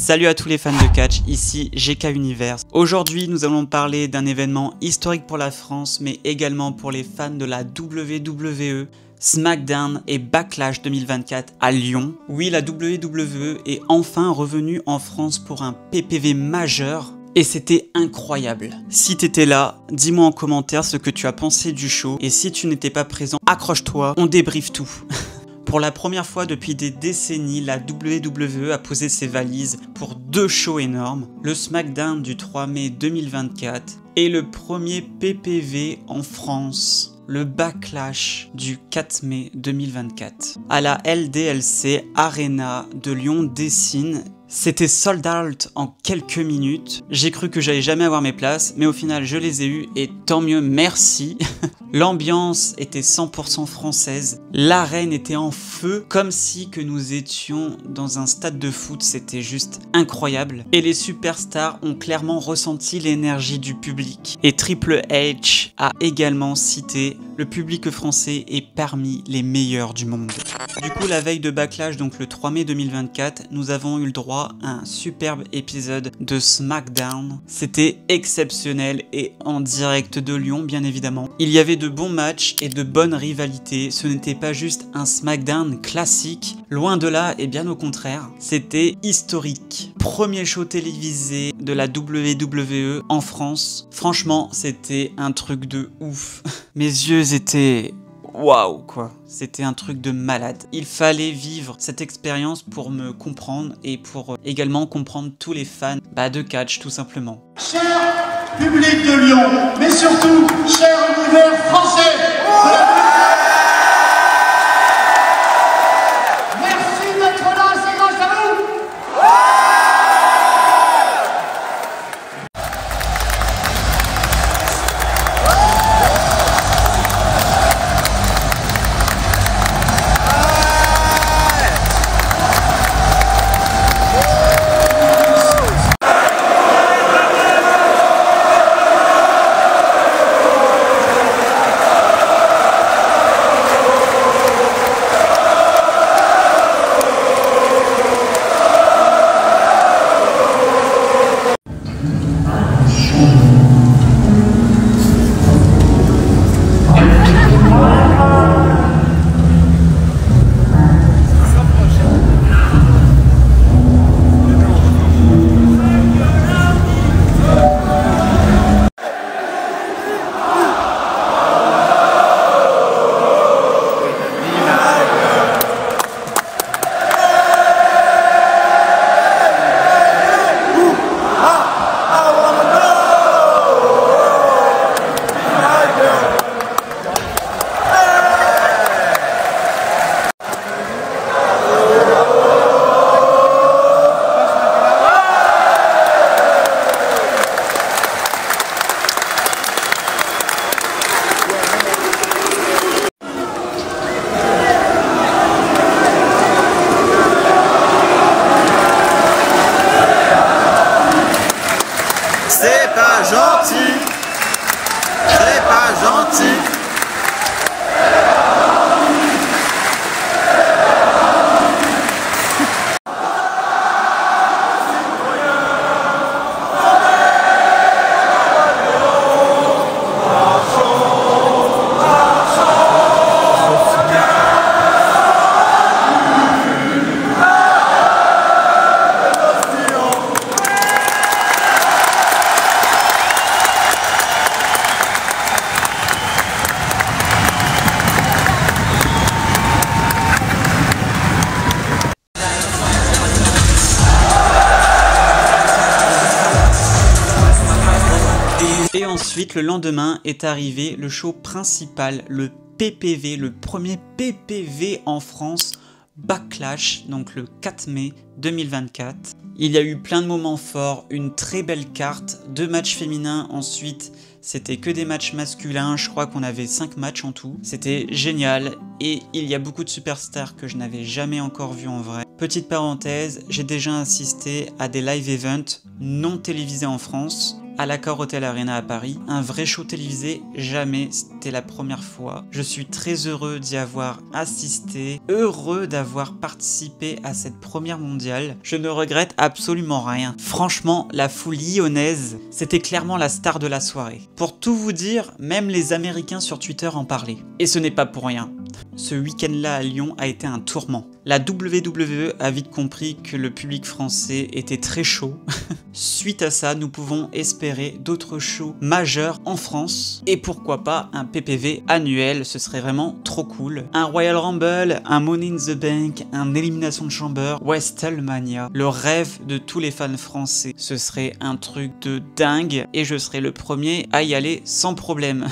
Salut à tous les fans de catch, ici GK Universe. Aujourd'hui, nous allons parler d'un événement historique pour la France, mais également pour les fans de la WWE, SmackDown et Backlash 2024 à Lyon. Oui, la WWE est enfin revenue en France pour un PPV majeur. Et c'était incroyable. Si t'étais là, dis-moi en commentaire ce que tu as pensé du show. Et si tu n'étais pas présent, accroche-toi, on débriefe tout. Pour la première fois depuis des décennies, la WWE a posé ses valises pour deux shows énormes. Le SmackDown du 3 mai 2024 et le premier PPV en France, le Backlash du 4 mai 2024. À la LDLC Arena de Lyon-Dessines. C'était sold out en quelques minutes. J'ai cru que j'allais jamais avoir mes places, mais au final je les ai eues et tant mieux, merci. L'ambiance était 100% française. L'arène était en feu, comme si que nous étions dans un stade de foot. C'était juste incroyable. Et les superstars ont clairement ressenti l'énergie du public. Et Triple H a également cité le public français est parmi les meilleurs du monde. Du coup, la veille de Backlash, donc le 3 mai 2024, nous avons eu le droit à un superbe épisode de SmackDown. C'était exceptionnel et en direct de Lyon, bien évidemment. Il y avait de bons matchs et de bonnes rivalités. Ce n'était pas juste un SmackDown classique. Loin de là, et bien au contraire, c'était historique. Premier show télévisé de la WWE en France. Franchement, c'était un truc de ouf. Mes yeux étaient... waouh quoi, c'était un truc de malade. Il fallait vivre cette expérience pour me comprendre et pour également comprendre tous les fans de catch tout simplement. Cher public de Lyon, mais surtout cher univers français, merci d'être là, c'est grâce à vous. C'est pas gentil, c'est pas gentil. Et ensuite, le lendemain est arrivé le show principal, le PPV, le premier PPV en France, Backlash, donc le 4 mai 2024. Il y a eu plein de moments forts, une très belle carte, 2 matchs féminins, ensuite c'était que des matchs masculins, je crois qu'on avait 5 matchs en tout. C'était génial et il y a beaucoup de superstars que je n'avais jamais encore vu en vrai. Petite parenthèse, j'ai déjà assisté à des live events non télévisés en France à l'Accor Hotel Arena à Paris. Un vrai show télévisé, jamais, c'était la première fois. Je suis très heureux d'y avoir assisté, heureux d'avoir participé à cette première mondiale. Je ne regrette absolument rien. Franchement, la foule lyonnaise, c'était clairement la star de la soirée. Pour tout vous dire, même les Américains sur Twitter en parlaient. Et ce n'est pas pour rien. Ce week-end-là à Lyon a été un tourment. La WWE a vite compris que le public français était très chaud. Suite à ça, nous pouvons espérer d'autres shows majeurs en France. Et pourquoi pas un PPV annuel, ce serait vraiment trop cool. Un Royal Rumble, un Money in the Bank, un Elimination Chamber, WrestleMania. Le rêve de tous les fans français. Ce serait un truc de dingue et je serais le premier à y aller sans problème.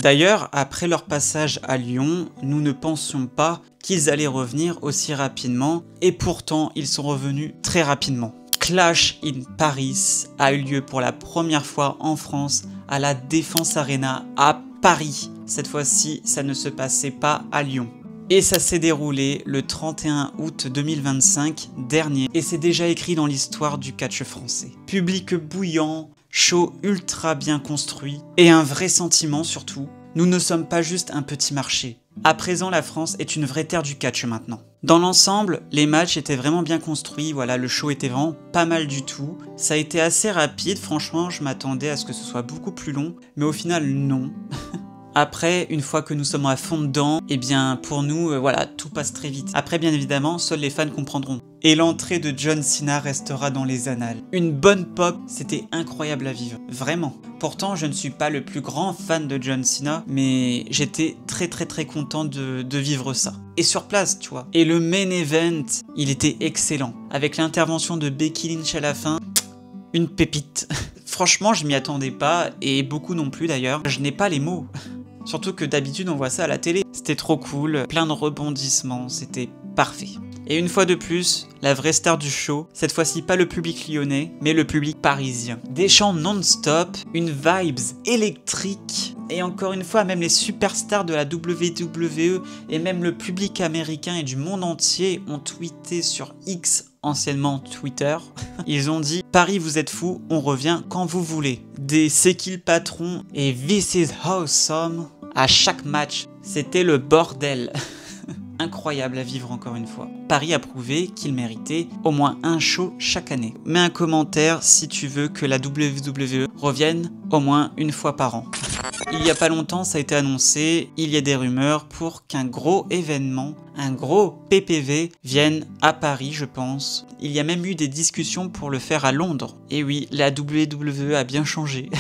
D'ailleurs, après leur passage à Lyon, nous ne pensions pas qu'ils allaient revenir aussi rapidement, et pourtant ils sont revenus très rapidement. Clash in Paris a eu lieu pour la première fois en France à la Défense Arena à Paris. Cette fois-ci, ça ne se passait pas à Lyon. Et ça s'est déroulé le 31 août 2025 dernier, et c'est déjà écrit dans l'histoire du catch français. Public bouillant, show ultra bien construit, et un vrai sentiment surtout. Nous ne sommes pas juste un petit marché. À présent, la France est une vraie terre du catch maintenant. Dans l'ensemble, les matchs étaient vraiment bien construits, voilà, le show était vraiment pas mal du tout. Ça a été assez rapide, franchement, je m'attendais à ce que ce soit beaucoup plus long, mais au final, non. Après, une fois que nous sommes à fond dedans, eh bien, pour nous, voilà, tout passe très vite. Après, bien évidemment, seuls les fans comprendront. Et l'entrée de John Cena restera dans les annales. Une bonne pop, c'était incroyable à vivre, vraiment. Pourtant, je ne suis pas le plus grand fan de John Cena, mais j'étais très content de vivre ça. Et sur place, tu vois. Et le main event, il était excellent. Avec l'intervention de Becky Lynch à la fin, une pépite. Franchement, je m'y attendais pas, et beaucoup non plus d'ailleurs. Je n'ai pas les mots. Surtout que d'habitude, on voit ça à la télé. C'était trop cool, plein de rebondissements, c'était parfait. Et une fois de plus, la vraie star du show, cette fois-ci pas le public lyonnais, mais le public parisien. Des chants non-stop, une vibes électrique, et encore une fois, même les superstars de la WWE et même le public américain et du monde entier ont tweeté sur X, anciennement Twitter. Ils ont dit « Paris, vous êtes fous, on revient quand vous voulez ». Des « C'est qui le patron ?» et « This is awesome » à chaque match. C'était le bordel. Incroyable à vivre encore une fois. Paris a prouvé qu'il méritait au moins un show chaque année. Mets un commentaire si tu veux que la WWE revienne au moins une fois par an. Il y a pas longtemps, ça a été annoncé, il y a des rumeurs pour qu'un gros événement, un gros PPV vienne à Paris, je pense. Il y a même eu des discussions pour le faire à Londres. Et oui, la WWE a bien changé.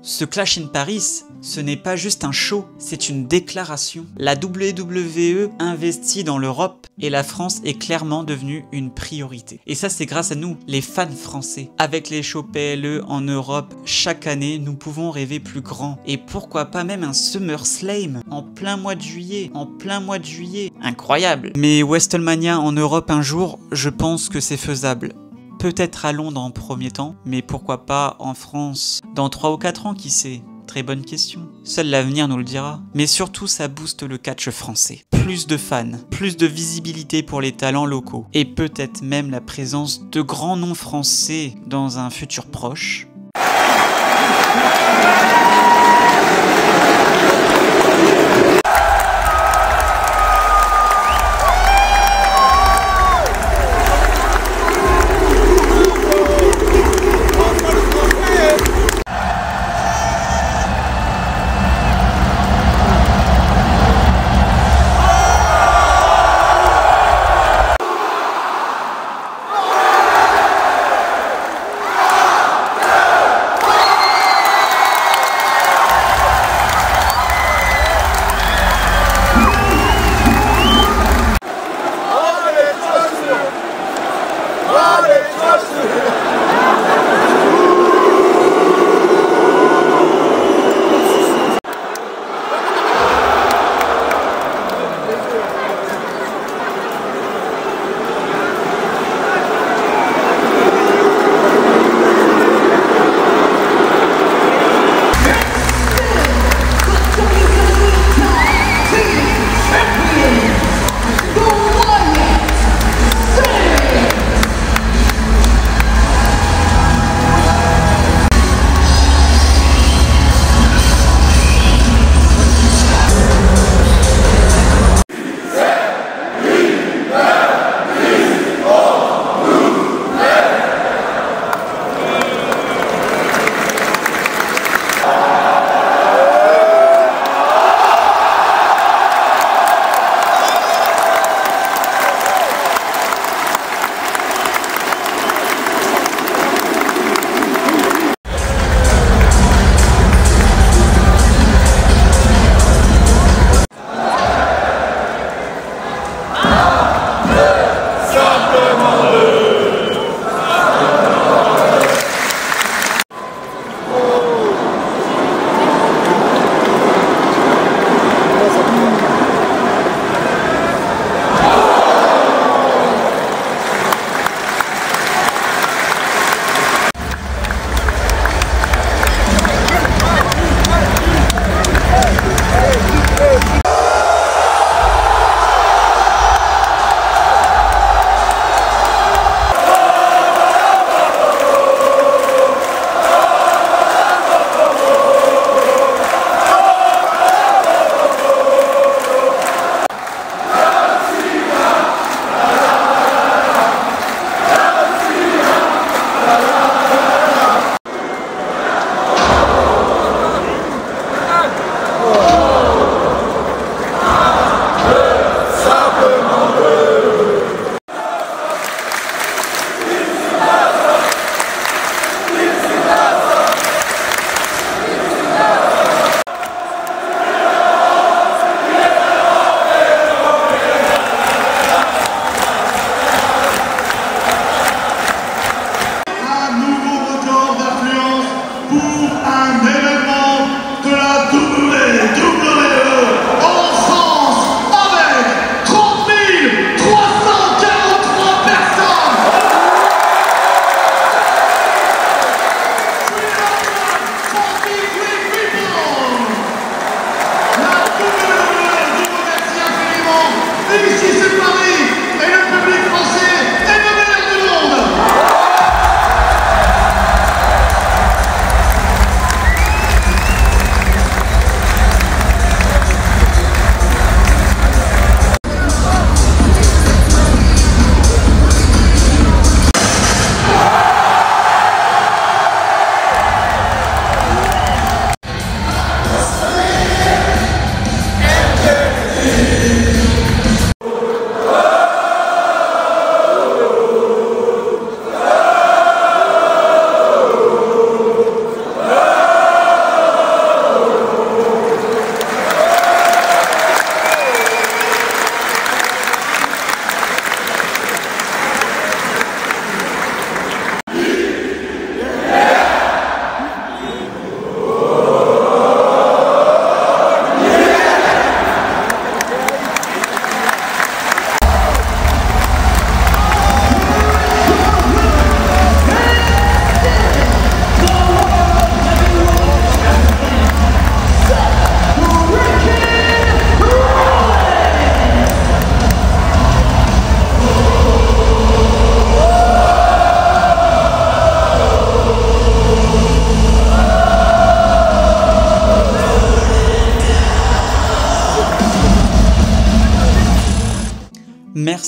Ce Clash in Paris, ce n'est pas juste un show, c'est une déclaration. La WWE investit dans l'Europe et la France est clairement devenue une priorité. Et ça, c'est grâce à nous, les fans français. Avec les shows PLE en Europe, chaque année, nous pouvons rêver plus grand. Et pourquoi pas même un SummerSlam en plein mois de juillet, Incroyable. Mais WrestleMania en Europe un jour, je pense que c'est faisable. Peut-être à Londres en premier temps, mais pourquoi pas en France dans 3 ou 4 ans, qui sait? Très bonne question. Seul l'avenir nous le dira. Mais surtout, ça booste le catch français. Plus de fans, plus de visibilité pour les talents locaux, et peut-être même la présence de grands noms français dans un futur proche.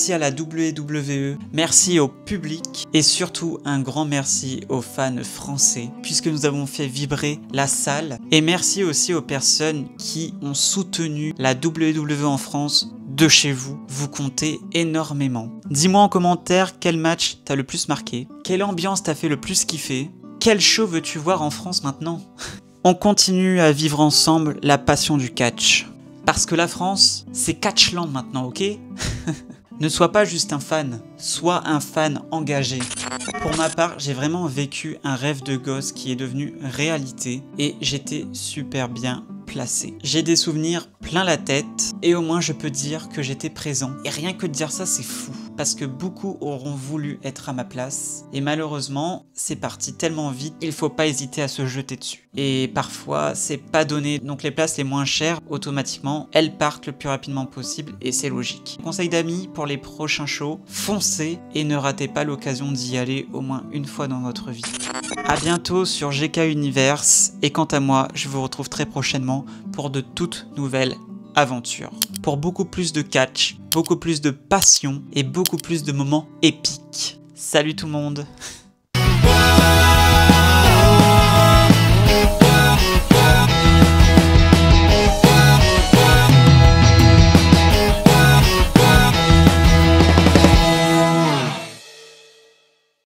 merci à la WWE, merci au public et surtout un grand merci aux fans français puisque nous avons fait vibrer la salle. Et merci aussi aux personnes qui ont soutenu la WWE en France de chez vous. Vous comptez énormément. Dis-moi en commentaire quel match t'as le plus marqué, quelle ambiance t'a fait le plus kiffer, quel show veux-tu voir en France maintenant? On continue à vivre ensemble la passion du catch. Parce que la France, c'est Catchland maintenant, ok? Ne sois pas juste un fan, sois un fan engagé. Pour ma part, j'ai vraiment vécu un rêve de gosse qui est devenu réalité et j'étais super bien placé. J'ai des souvenirs plein la tête et au moins je peux dire que j'étais présent. Et rien que de dire ça, c'est fou. Parce que beaucoup auront voulu être à ma place et malheureusement, c'est parti tellement vite, il faut pas hésiter à se jeter dessus. Et parfois, c'est pas donné, donc les places les moins chères, automatiquement, elles partent le plus rapidement possible et c'est logique. Conseil d'amis pour les prochains shows, foncez et ne ratez pas l'occasion d'y aller au moins une fois dans votre vie. A bientôt sur GK Universe et quant à moi, je vous retrouve très prochainement pour de toutes nouvelles aventures. Pour beaucoup plus de catch, beaucoup plus de passion et beaucoup plus de moments épiques. Salut tout le monde!